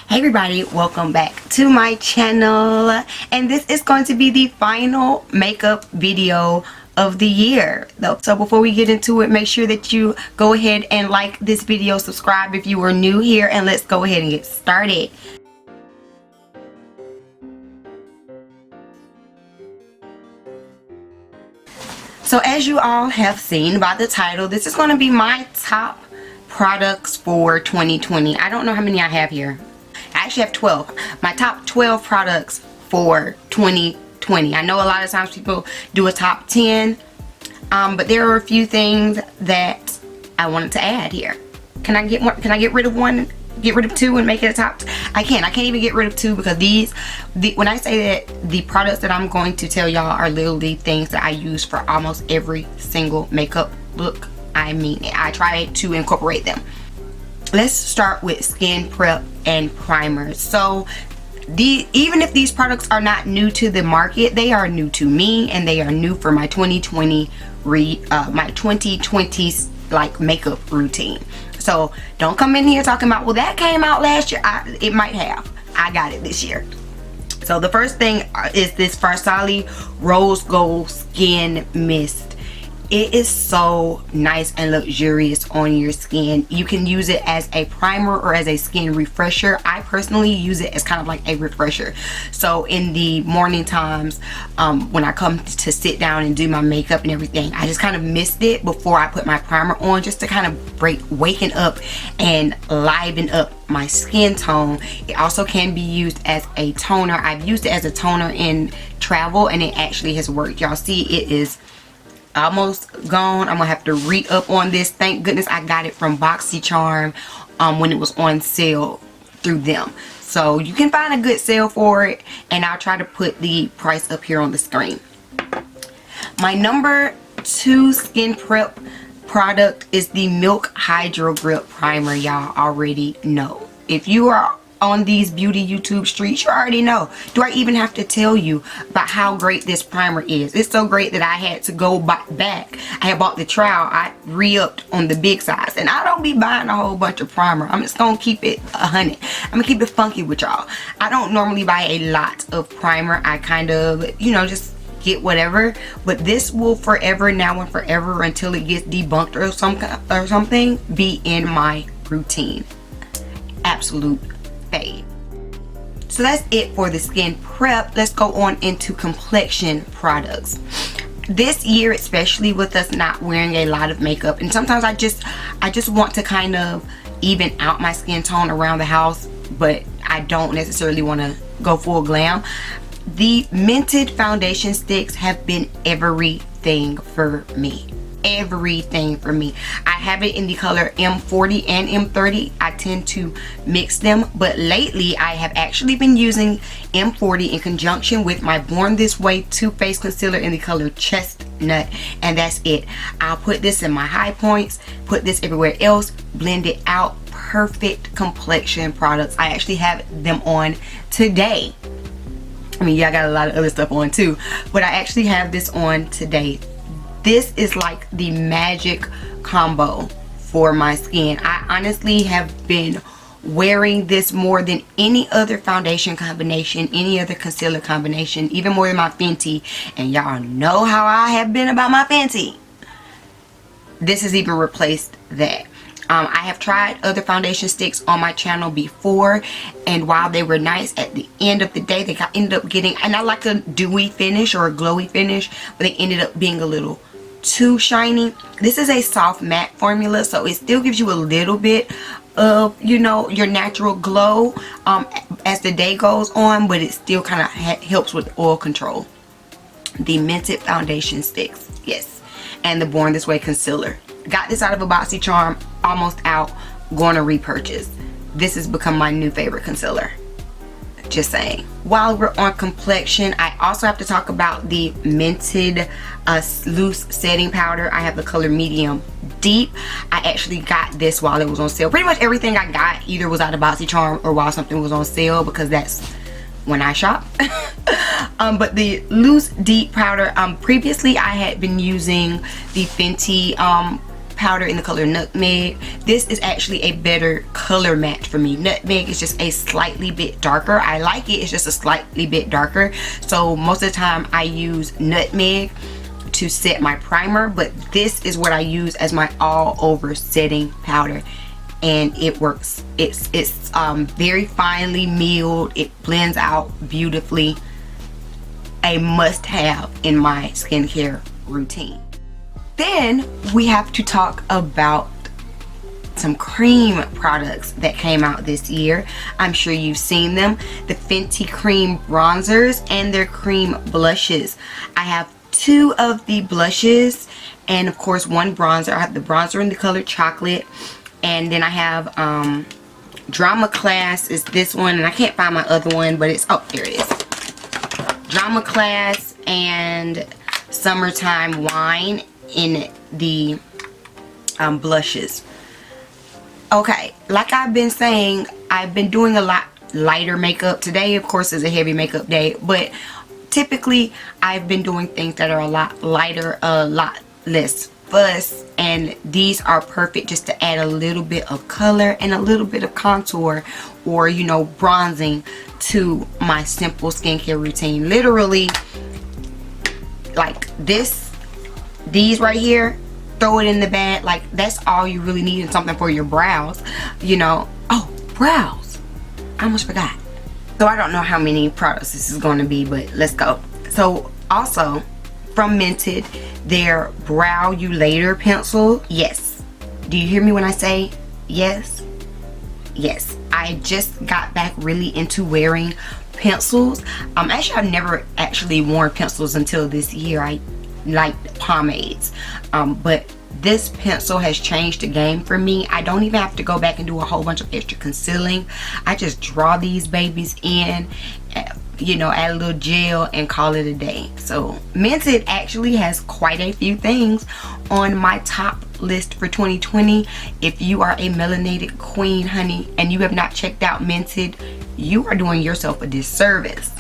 Hey everybody, welcome back to my channel, and this is going to be the final makeup video of the year. So before we get into it, make sure that you go ahead and like this video, subscribe if you are new here, and let's go ahead and get started. So as you all have seen by the title, this is going to be my top products for 2020. I don't know how many I have here. I actually have 12. My top 12 products for 2020. I know a lot of times people do a top 10, but there are a few things that I wanted to add here. Can I get one? Can I get rid of one? Get rid of two and make it a top? I can't even get rid of two, because when I say that the products that I'm going to tell y'all are literally things that I use for almost every single makeup look, I mean it. I try to incorporate them. Let's start with skin prep and primers. So even if these products are not new to the market, they are new to me, and they are new for my 2020 like makeup routine. So don't come in here talking about, well, that came out last year. It might have. I got it this year. So the first thing is this Farsali Rose Gold Skin Mist. It is so nice and luxurious on your skin. You can use it as a primer or as a skin refresher. I personally use it as kind of like a refresher. So in the morning times, when I come to sit down and do my makeup and everything, I just kind of mist it before I put my primer on, just to kind of waken up and liven up my skin tone. It also can be used as a toner. I've used it as a toner in travel, and it actually has worked. Y'all see, it is almost gone. I'm gonna have to re-up on this. Thank goodness I got it from BoxyCharm when it was on sale through them. So you can find a good sale for it, and I'll try to put the price up here on the screen. My number 2 skin prep product is the Milk Hydro Grip Primer. Y'all already know. If you are on these beauty YouTube streets, you already know. Do I even have to tell you about how great this primer is? It's so great that I had to go back. I had bought the trial. I re-upped on the big size, and I don't be buying a whole bunch of primer. I'm just gonna keep it 100. I'm gonna keep it funky with y'all. I don't normally buy a lot of primer. I kind of, just get whatever, but this will forever, now and forever, until it gets debunked or something, be in my routine. Absolute fave. So that's it for the skin prep. Let's go on into complexion products. This year, especially with us not wearing a lot of makeup, and sometimes I just want to kind of even out my skin tone around the house, but I don't necessarily want to go full glam. The Mented foundation sticks have been everything for me. Everything for me. I have it in the color M40 and M30. I tend to mix them, but lately I have actually been using M40 in conjunction with my Born This Way Too Faced concealer in the color Chestnut, and that's it. I'll put this in my high points, put this everywhere else, blend it out. Perfect complexion products. I actually have them on today. I mean, yeah, I got a lot of other stuff on too, but I actually have this on today. This is like the magic combo for my skin. I honestly have been wearing this more than any other foundation combination, any other concealer combination, even more than my Fenty. And y'all know how I have been about my Fenty. This has even replaced that. I have tried other foundation sticks on my channel before, and while they were nice, at the end of the day they ended up getting, and I like a dewy finish or a glowy finish, but they ended up being a little too shiny. This is a soft matte formula, so it still gives you a little bit of, your natural glow as the day goes on, but it still kind of helps with oil control. The Mented foundation sticks, yes, and the Born This Way concealer. Got this out of a BoxyCharm, almost out, going to repurchase. This has become my new favorite concealer. Just saying. While we're on complexion, I also have to talk about the Mented loose setting powder. I have the color medium deep. I actually got this while it was on sale. Pretty much everything I got either was out of BoxyCharm or while something was on sale, because that's when I shop. But the loose deep powder, previously I had been using the Fenty powder in the color Nutmeg. This is actually a better color match for me. Nutmeg is just a slightly bit darker. I like it, it's just a slightly bit darker. So most of the time I use Nutmeg to set my primer, but this is what I use as my all over setting powder, and it works. It's very finely milled. It blends out beautifully. A must have in my skincare routine. Then we have to talk about some cream products that came out this year. I'm sure you've seen them. The Fenty cream bronzers and their cream blushes. I have 2 of the blushes and of course 1 bronzer. I have the bronzer in the color chocolate, and then I have Drama Class is this one, and I can't find my other one, but it's, oh, there it is. Drama Class and Summertime Wine in the blushes. Okay, like I've been saying, I've been doing a lot lighter makeup. Today of course is a heavy makeup day, but typically I've been doing things that are a lot lighter, a lot less fuss, and these are perfect just to add a little bit of color and a little bit of contour, or you know, bronzing to my simple skincare routine. Literally, like these right here, throw it in the bag. Like that's all you really need, in something for your brows, you know. Oh, brows, I almost forgot. So I don't know how many products this is going to be, but let's go. So also from Mented, their Brow You Later pencil. Yes, do you hear me when I say yes? Yes, I just got back really into wearing pencils. Actually I've never actually worn pencils until this year. I like pomades, but this pencil has changed the game for me. I don't even have to go back and do a whole bunch of extra concealing. I just draw these babies in, you know, add a little gel and call it a day. So Mented actually has quite a few things on my top list for 2020. If you are a melanated queen, honey, and you have not checked out Mented, you are doing yourself a disservice.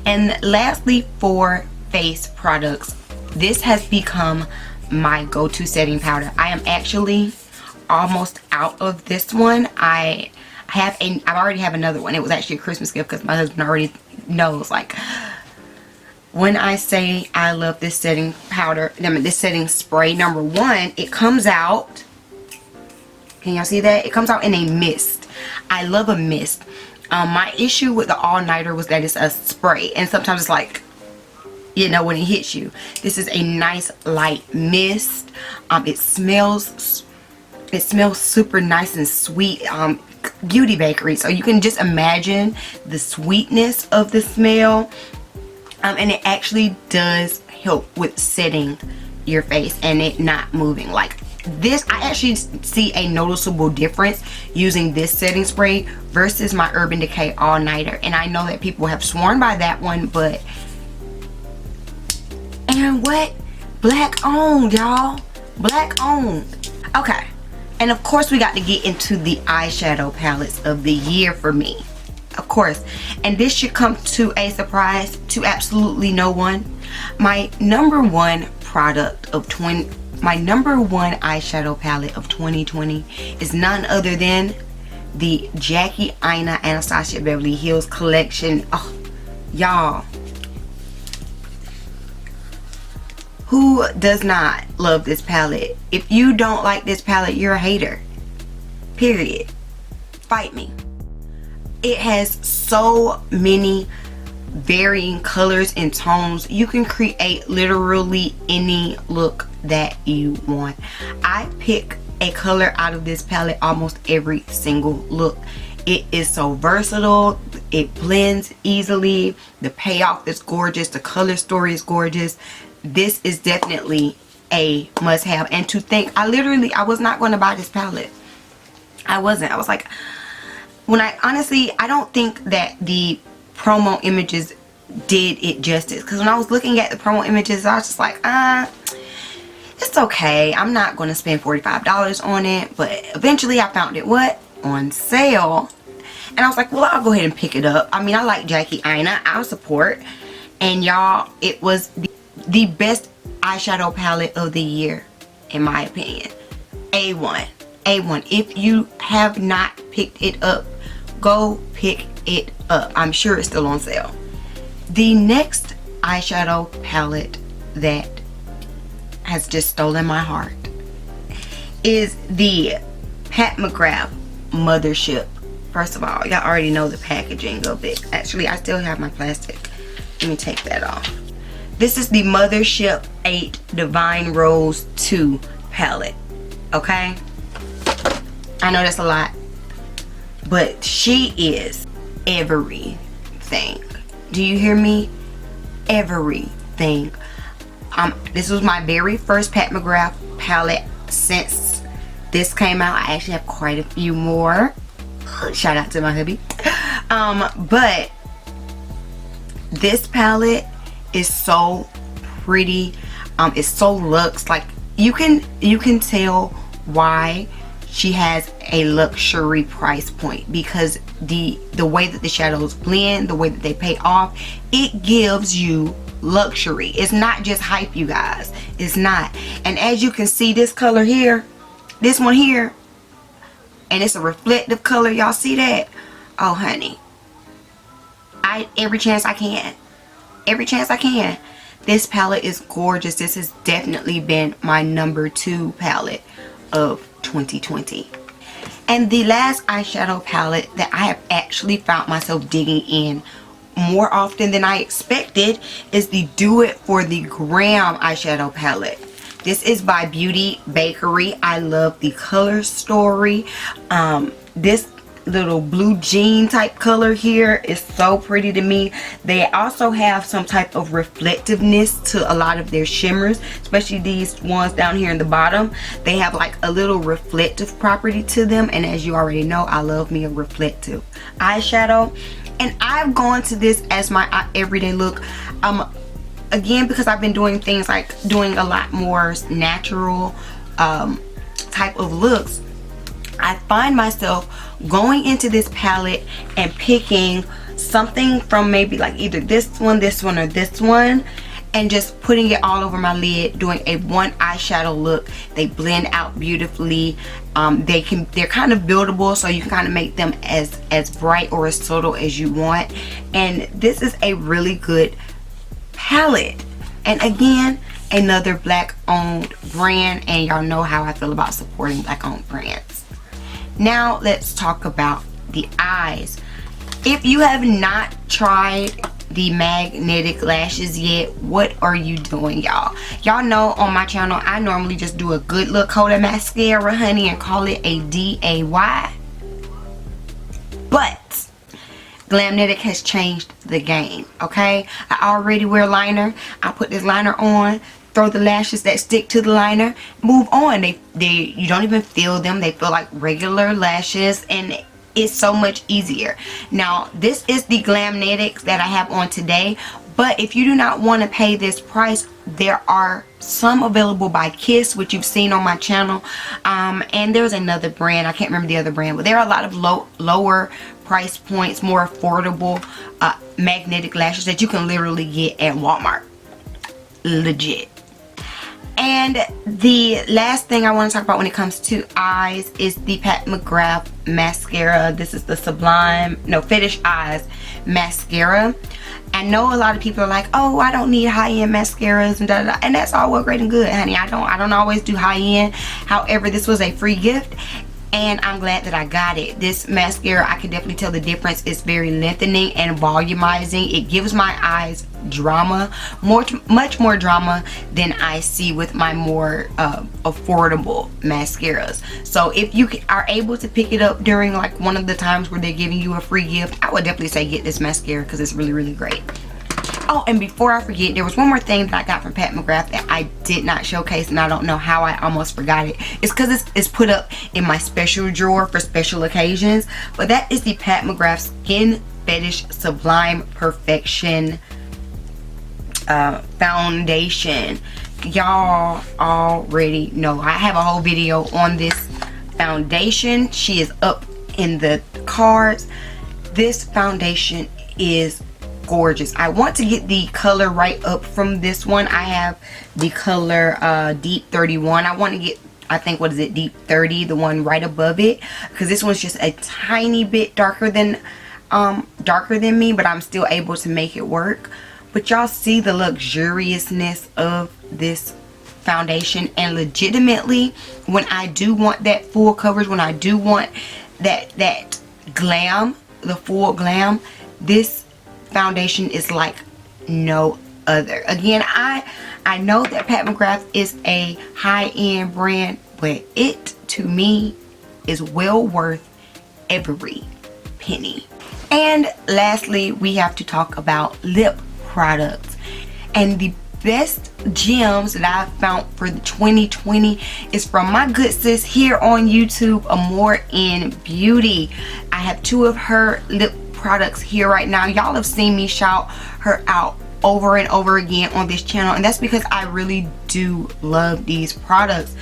And lastly, for face products, this has become my go-to setting powder. I am actually almost out of this one. I already have another one. It was actually a Christmas gift because my husband already knows, like, when I say I love this setting powder, I mean this setting spray, number one, it comes out, can y'all see that? It comes out in a mist. I love a mist. My issue with the all-nighter was that it's a spray, and sometimes it's like, you know, when it hits you. This is a nice light mist. It smells super nice and sweet. Beauty Bakery, so you can just imagine the sweetness of the smell, and it actually does help with setting your face and it not moving. Like this, I actually see a noticeable difference using this setting spray versus my Urban Decay All Nighter, and I know that people have sworn by that one, but and what? Black owned, y'all. Black owned. Okay. And of course we got to get into the eyeshadow palettes of the year for me. Of course. And this should come to a surprise to absolutely no one. My number one eyeshadow palette of 2020 is none other than the Jackie Aina Anastasia Beverly Hills collection. Oh, y'all. Who does not love this palette? If you don't like this palette, you're a hater. Period. Fight me. It has so many varying colors and tones. You can create literally any look that you want. I pick a color out of this palette almost every single look. It is so versatile. It blends easily. The payoff is gorgeous. The color story is gorgeous. This is definitely a must-have. And to think, I was not going to buy this palette. I wasn't. I was like, I don't think that the promo images did it justice, because when I was looking at the promo images, I was just like, it's okay, I'm not going to spend $45 on it. But eventually I found it on sale, and I was like, well, I'll go ahead and pick it up. I mean, I like Jackie Aina, I'll support. And y'all, it was the best eyeshadow palette of the year, in my opinion. A1. A1. If you have not picked it up, go pick it up. I'm sure it's still on sale. The next eyeshadow palette that has just stolen my heart is the Pat McGrath Mothership. First of all, y'all already know the packaging of it. Actually, I still have my plastic. Let me take that off. This is the Mothership 8 Divine Rose 2 palette. Okay? I know that's a lot, but she is everything. Do you hear me? Everything. This was my very first Pat McGrath palette since this came out. I actually have quite a few more. Shout out to my hubby. But this palette is so pretty. It's so luxe. Like you can tell why she has a luxury price point, because the way that the shadows blend, the way that they pay off, it gives you luxury. It's not just hype, you guys. It's not. And as you can see, this color here, this one here, and it's a reflective color. Y'all see that? Oh honey, every chance I can, this palette is gorgeous. This has definitely been my number 2 palette of 2020. And the last eyeshadow palette that I have actually found myself digging in more often than I expected is the Do It for the Gram eyeshadow palette. This is by Beauty Bakery. I love the color story. This little blue jean type color here is so pretty to me. They also have some type of reflectiveness to a lot of their shimmers, especially these ones down here in the bottom. They have like a little reflective property to them, and as you already know, I love me a reflective eyeshadow. And I've gone to this as my everyday look. Again, because I've been doing things like doing a lot more natural type of looks, I find myself going into this palette and picking something from maybe like either this one, or this one, and just putting it all over my lid, doing a one eyeshadow look. They blend out beautifully. They're kind of buildable, so you can kind of make them as bright or as subtle as you want. And this is a really good palette. And again, another black owned brand, and y'all know how I feel about supporting black owned brands. Now let's talk about the eyes. If you have not tried the magnetic lashes yet, what are you doing, y'all? Y'all know on my channel I normally just do a good look coat of mascara, honey, and call it a DAY. But Glamnetic has changed the game, okay? I already wear liner. I put this liner on, throw the lashes that stick to the liner, move on. You don't even feel them. They feel like regular lashes, and it's so much easier. Now, this is the Glamnetics that I have on today, but if you do not want to pay this price, there are some available by Kiss, which you've seen on my channel, and there's another brand. I can't remember the other brand, but there are a lot of lower price points, more affordable magnetic lashes that you can literally get at Walmart. Legit. And the last thing I want to talk about when it comes to eyes is the Pat McGrath mascara. This is the Fetish Eyes mascara. I know a lot of people are like, oh, I don't need high-end mascaras and da da da, and that's all well, great and good, honey. I don't always do high-end. However, this was a free gift, and I'm glad that I got it. This mascara, I can definitely tell the difference. It's very lengthening and volumizing. It gives my eyes drama, much more drama than I see with my more affordable mascaras. So if you are able to pick it up during like one of the times where they're giving you a free gift, I would definitely say get this mascara because it's really, really great. Oh, and before I forget, there was one more thing that I got from Pat McGrath that I did not showcase, and I don't know how I almost forgot it. It's because it's put up in my special drawer for special occasions. But that is the Pat McGrath Skin Fetish Sublime Perfection foundation. Y'all already know I have a whole video on this foundation. She is up in the cards. This foundation is gorgeous. I want to get the color right up from this one. I have the color Deep 31. I want to get, I think, what is it, Deep 30, the one right above it, because this one's just a tiny bit darker than me, but I'm still able to make it work. But y'all see the luxuriousness of this foundation, and legitimately, when I do want that full coverage, when I do want that glam, the full glam, this foundation is like no other. Again, I know that Pat McGrath is a high-end brand, but it to me is well worth every penny. And lastly, we have to talk about lip products, and the best gems that I've found for the 2020 is from my good sis here on YouTube, Amore in Beauty. I have 2 of her lip products here right now. Y'all have seen me shout her out over and over again on this channel, and that's because I really do love these products.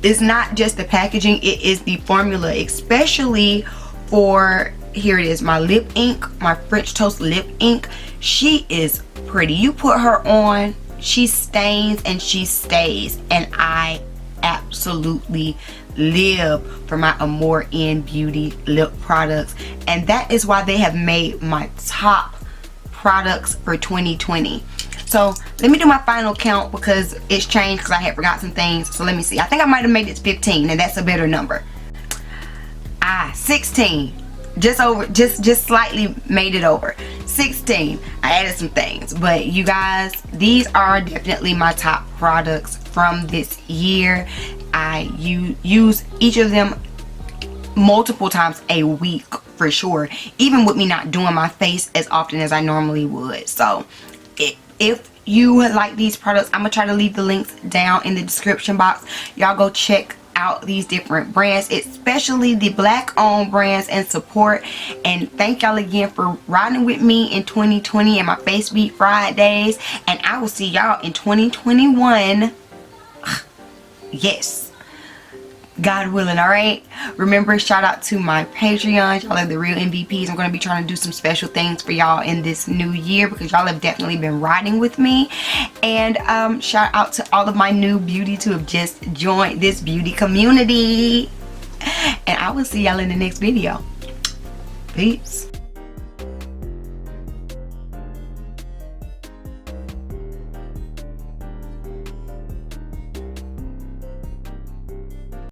It's not just the packaging, it is the formula, especially for, here it is, my lip ink, my French Toast lip ink. She is pretty. You put her on, she stains and she stays, and I absolutely live for my Amore in Beauty lip products, and that is why they have made my top products for 2020. So let me do my final count because it's changed because I had forgot some things. So let me see. I think I might have made it 15, and that's a better number. 16. Just over, just slightly made it over. 16. I added some things, but you guys, these are definitely my top products from this year. I use each of them multiple times a week for sure, even with me not doing my face as often as I normally would. So if you like these products, I'm gonna try to leave the links down in the description box. Y'all go check out these different brands, especially the black owned brands, and support. And thank y'all again for riding with me in 2020 and my Face Beat Fridays, and I will see y'all in 2021. Yes, God willing. All right, remember, shout out to my Patreon. Y'all are the real MVPs. I'm going to be trying to do some special things for y'all in this new year because y'all have definitely been riding with me. And shout out to all of my new beauties who have just joined this beauty community. And I will see y'all in the next video. Peace.